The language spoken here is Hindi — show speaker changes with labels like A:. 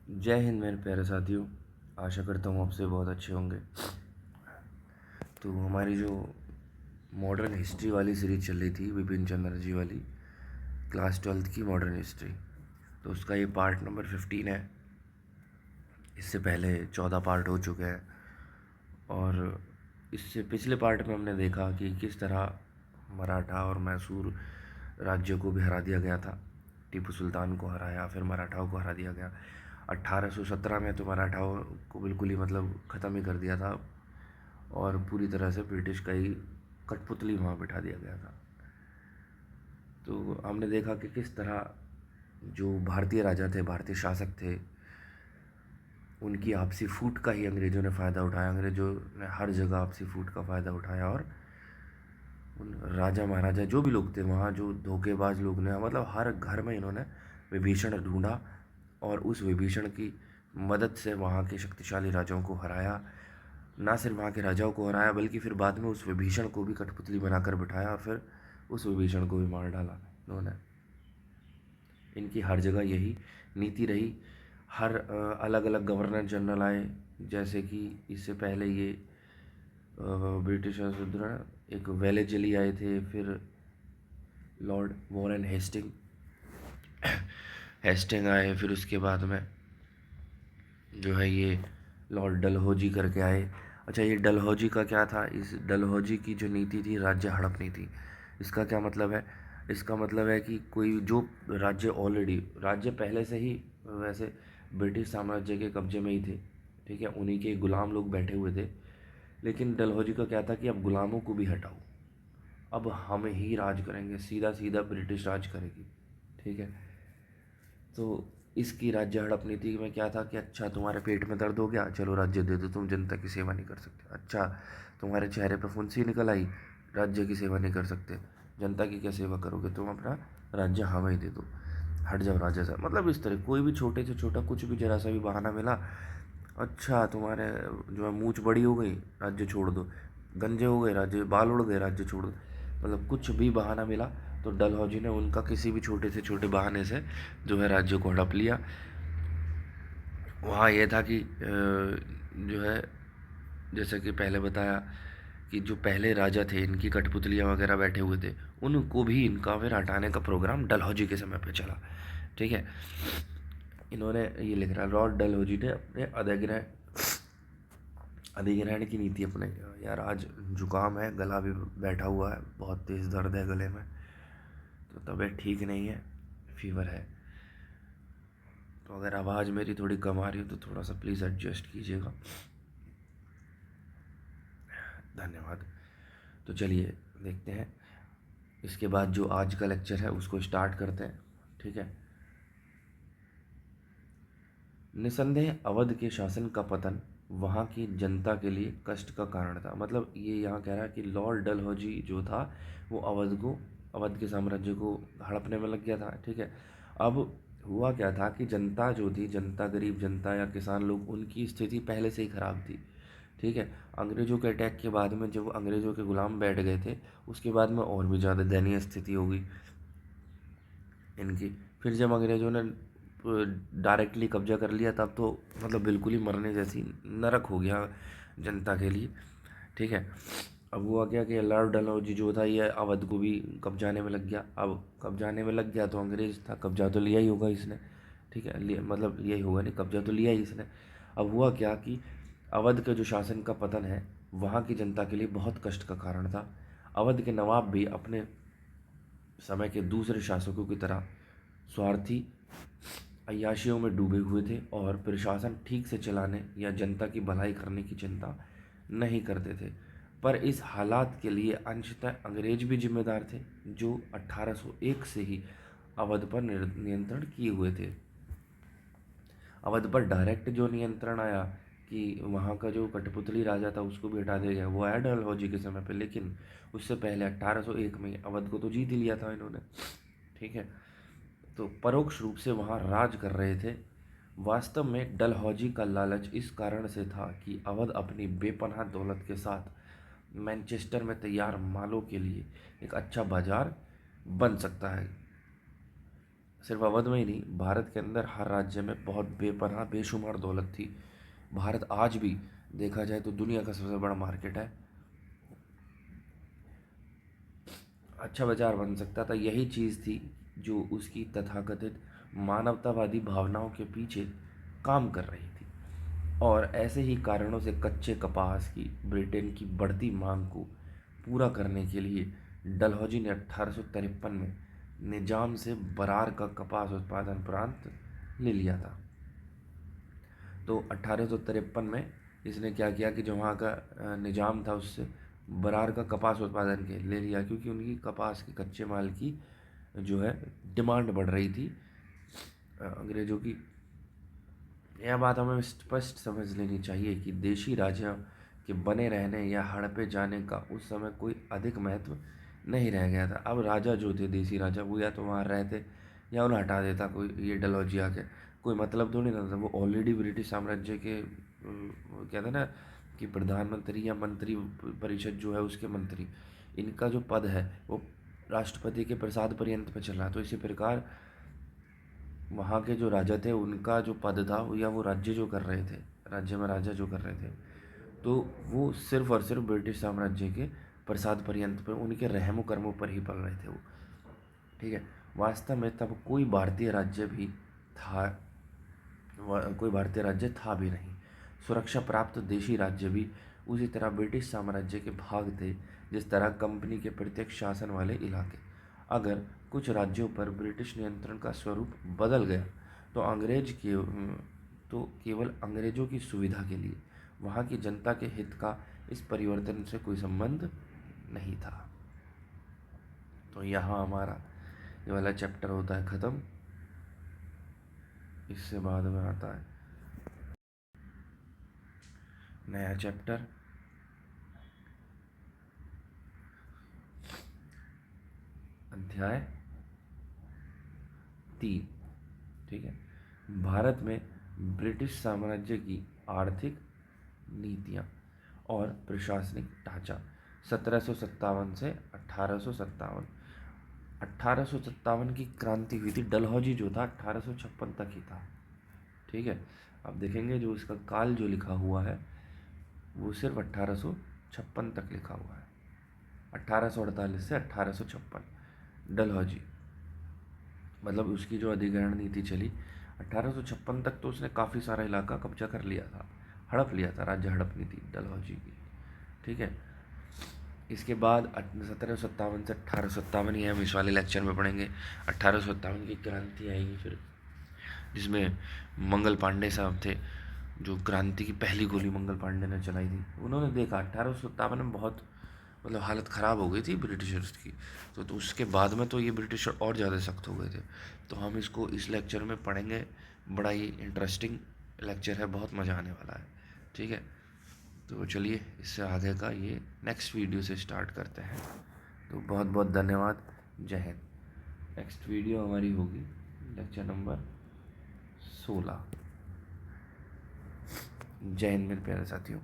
A: जय हिंद मेरे प्यारे साथियों। आशा करता हूँ आपसे बहुत अच्छे होंगे। तो हमारी जो मॉडर्न हिस्ट्री वाली सीरीज चल रही थी विपिन चंद्र जी वाली, क्लास 12th की मॉडर्न हिस्ट्री, तो उसका ये पार्ट नंबर 15 है। इससे पहले 14 पार्ट हो चुके हैं और इससे पिछले पार्ट में हमने देखा कि किस तरह मराठा और मैसूर राज्यों को भी हरा दिया गया था। टीपू सुल्तान को हराया, फिर मराठाओं को हरा दिया गया। 1817 में तो मराठाओं को बिल्कुल ही मतलब ख़त्म ही कर दिया था और पूरी तरह से ब्रिटिश का ही कठपुतली वहाँ बिठा दिया गया था। तो हमने देखा कि किस तरह जो भारतीय राजा थे, भारतीय शासक थे, उनकी आपसी फूट का ही अंग्रेज़ों ने फ़ायदा उठाया। अंग्रेज़ों ने हर जगह आपसी फूट का फ़ायदा उठाया और उन राजा महाराजा जो भी लोग थे वहाँ, जो धोखेबाज लोग ने, मतलब हर घर में इन्होंने विभीषण ढूंढा और उस विभीषण की मदद से वहाँ के शक्तिशाली राजाओं को हराया। ना सिर्फ वहाँ के राजाओं को हराया बल्कि फिर बाद में उस विभीषण को भी कठपुतली बनाकर बिठाया और फिर उस विभीषण को भी मार डाला इन्होंने। इनकी हर जगह यही नीति रही। हर अलग अलग गवर्नर जनरल आए, जैसे कि इससे पहले ये ब्रिटिश एक वेलेजली आए थे, फिर लॉर्ड वॉरेन हेस्टिंग आए, फिर उसके बाद में जो है ये लॉर्ड डलहौजी करके आए। अच्छा, ये डलहौजी का क्या था? इस डलहौजी की जो नीति थी राज्य हड़प नीति। इसका क्या मतलब है? इसका मतलब है कि कोई जो राज्य पहले से ही वैसे ब्रिटिश साम्राज्य के कब्जे में ही थे, ठीक है, उन्हीं के गुलाम लोग बैठे हुए थे। लेकिन डलहौजी का क्या था कि अब गुलामों को भी हटाओ, अब हम ही राज करेंगे, सीधा सीधा ब्रिटिश राज करेगी, ठीक है। तो इसकी राज्य हड़प नीति में क्या था कि अच्छा, तुम्हारे पेट में दर्द हो गया, चलो राज्य दे दो, तुम जनता की सेवा नहीं कर सकते। अच्छा, तुम्हारे चेहरे पर फुंसी निकल आई, राज्य की सेवा नहीं कर सकते, जनता की क्या सेवा करोगे, तुम अपना राज्य हमें ही दे दो, हट जाओ राज्य से। मतलब इस तरह कोई भी छोटे से छोटा कुछ भी जरा सा भी बहाना मिला, अच्छा तुम्हारे जो है मूंछ बड़ी हो गई, राज्य छोड़ दो, गंजे हो गए, राज्य बाल उड़ गए, राज्य छोड़ दो। मतलब कुछ भी बहाना मिला तो डलहौजी ने उनका किसी भी छोटे से छोटे बहाने से जो है राज्य को हड़प लिया। वहाँ यह था कि जो है, जैसा कि पहले बताया कि जो पहले राजा थे इनकी कठपुतलियाँ वगैरह बैठे हुए थे, उनको भी इनका फिर हटाने का प्रोग्राम डलहौजी के समय पे चला, ठीक है। इन्होंने ये लिख रहा है, लॉर्ड डलहौजी ने अपने अधिग्रहण की नीति अपने, यार आज जुकाम है, गला भी बैठा हुआ है, बहुत तेज़ दर्द है गले में, तो तबीयत ठीक नहीं है, फीवर है। तो अगर आवाज़ मेरी थोड़ी कम आ रही हो तो थोड़ा सा प्लीज़ एडजस्ट कीजिएगा, धन्यवाद। तो चलिए देखते हैं, इसके बाद जो आज का लेक्चर है उसको स्टार्ट करते हैं, ठीक है। निसंदेह अवध के शासन का पतन वहाँ की जनता के लिए कष्ट का कारण था। मतलब ये यहाँ कह रहा है कि लॉर्ड डलहौजी जो था वो अवध के साम्राज्य को हड़पने में लग गया था, ठीक है। अब हुआ क्या था कि जनता जो थी, जनता, गरीब जनता या किसान लोग, उनकी स्थिति पहले से ही खराब थी, ठीक है। अंग्रेज़ों के अटैक के बाद में जब अंग्रेज़ों के गुलाम बैठ गए थे, उसके बाद में और भी ज़्यादा दयनीय स्थिति हो गई इनकी। फिर जब अंग्रेज़ों ने डायरेक्टली कब्जा कर लिया तब तो मतलब बिल्कुल ही मरने जैसी नरक हो गया जनता के लिए, ठीक है। अब हुआ क्या कि लॉर्ड डलहौजी जो था ये अवध को भी कब्जाने में लग गया। अब कब्जाने में लग गया तो अंग्रेज़ था, कब्जा तो लिया ही होगा इसने, ठीक है, मतलब लिया ही होगा नहीं, कब्जा तो लिया ही इसने। अब हुआ क्या कि अवध के जो शासन का पतन है वहाँ की जनता के लिए बहुत कष्ट का कारण था। अवध के नवाब भी अपने समय के दूसरे शासकों की तरह स्वार्थी अय्याशियों में डूबे हुए थे और प्रशासन ठीक से चलाने या जनता की भलाई करने की चिंता नहीं करते थे। पर इस हालात के लिए अंशतः अंग्रेज भी जिम्मेदार थे, जो 1801 से ही अवध पर नियंत्रण किए हुए थे। अवध पर डायरेक्ट जो नियंत्रण आया कि वहाँ का जो कठपुतली राजा था उसको भी हटा दिया गया, वो आया डलहौजी के समय पे। लेकिन उससे पहले 1801 में अवध को तो जीत ही लिया था इन्होंने, ठीक है। तो परोक्ष रूप से वहाँ राज कर रहे थे। वास्तव में डलहौजी का लालच इस कारण से था कि अवध अपनी बेपनाह दौलत के साथ मैनचेस्टर में तैयार मालों के लिए एक अच्छा बाजार बन सकता है। सिर्फ अवध में ही नहीं, भारत के अंदर हर राज्य में बहुत बेपनाह बेशुमार दौलत थी। भारत आज भी देखा जाए तो दुनिया का सबसे बड़ा मार्केट है, अच्छा बाजार बन सकता था। यही चीज़ थी जो उसकी तथाकथित मानवतावादी भावनाओं के पीछे काम कर रही थी। और ऐसे ही कारणों से कच्चे कपास की ब्रिटेन की बढ़ती मांग को पूरा करने के लिए डलहौजी ने 1853 में निजाम से बरार का कपास उत्पादन प्रांत ले लिया था। तो 1853 में इसने क्या किया कि जो वहाँ का निजाम था उससे बरार का कपास उत्पादन के ले लिया, क्योंकि उनकी कपास के कच्चे माल की जो है डिमांड बढ़ रही थी अंग्रेज़ों की। यह बात हमें स्पष्ट समझ लेनी चाहिए कि देशी राजा के बने रहने या हड़पे जाने का उस समय कोई अधिक महत्व नहीं रह गया था। अब राजा जो थे, देशी राजा, वो या तो वहाँ रहते या उन्हें हटा देता कोई, ये डलहौजी आके कोई मतलब थोड़ी ना था। वो ऑलरेडी ब्रिटिश साम्राज्य के वो कहते हैं ना कि प्रधानमंत्री या मंत्री परिषद जो है उसके मंत्री, इनका जो पद है वो राष्ट्रपति के प्रसाद पर्यंत पे चल रहा। तो इसी प्रकार वहाँ के जो राजा थे उनका जो पद था या वो राज्य जो कर रहे थे, राज्य में राजा जो कर रहे थे, तो वो सिर्फ और सिर्फ ब्रिटिश साम्राज्य के प्रसाद पर्यंत पर, उनके रहमो कर्मों पर ही पल रहे थे वो। ठीक है। वास्तव में तब कोई भारतीय राज्य भी था, कोई भारतीय राज्य था भी नहीं। सुरक्षा प्राप्त देशी राज्य भी उसी तरह ब्रिटिश साम्राज्य के भाग थे जिस तरह कंपनी के प्रत्यक्ष शासन वाले इलाके। अगर कुछ राज्यों पर ब्रिटिश नियंत्रण का स्वरूप बदल गया तो तो केवल अंग्रेज़ों की सुविधा के लिए, वहाँ की जनता के हित का इस परिवर्तन से कोई संबंध नहीं था। तो यहाँ हमारा ये वाला चैप्टर होता है ख़त्म। इससे बाद में आता है नया चैप्टर, अध्याय 3। ठीक है। भारत में ब्रिटिश साम्राज्य की आर्थिक नीतियाँ और प्रशासनिक ढांचा 1757 से 1857। 1857 की क्रांति हुई थी, डलहौजी जो था 1856 तक ही था। ठीक है। अब देखेंगे जो इसका काल जो लिखा हुआ है वो सिर्फ 1856 तक लिखा हुआ है। 1848 से 1856 डलहौजी, मतलब उसकी जो अधिग्रहण नीति चली 1856 तक, तो उसने काफ़ी सारा इलाका कब्जा कर लिया था, हड़प लिया था, राज्य हड़प नीति डलहौजी की। ठीक है। इसके बाद 1757 से 1857 ही हम इस वाले लेक्चर में पढ़ेंगे। 1857 की क्रांति आएगी फिर, जिसमें मंगल पांडे साहब थे, जो क्रांति की पहली गोली मंगल पांडे ने चलाई थी। उन्होंने देखा 1857 में बहुत मतलब हालत ख़राब हो गई थी ब्रिटिशर्स की, तो उसके बाद में तो ये ब्रिटिशर और ज़्यादा सख्त हो गए थे। तो हम इसको इस लेक्चर में पढ़ेंगे, बड़ा ही इंटरेस्टिंग लेक्चर है, बहुत मज़ा आने वाला है। ठीक है। तो चलिए इससे आगे का ये नेक्स्ट वीडियो से स्टार्ट करते हैं। तो बहुत बहुत धन्यवाद। जय हिंद। नेक्स्ट वीडियो हमारी होगी लेक्चर नंबर 16। जय हिंद मेरे प्यारे साथियों।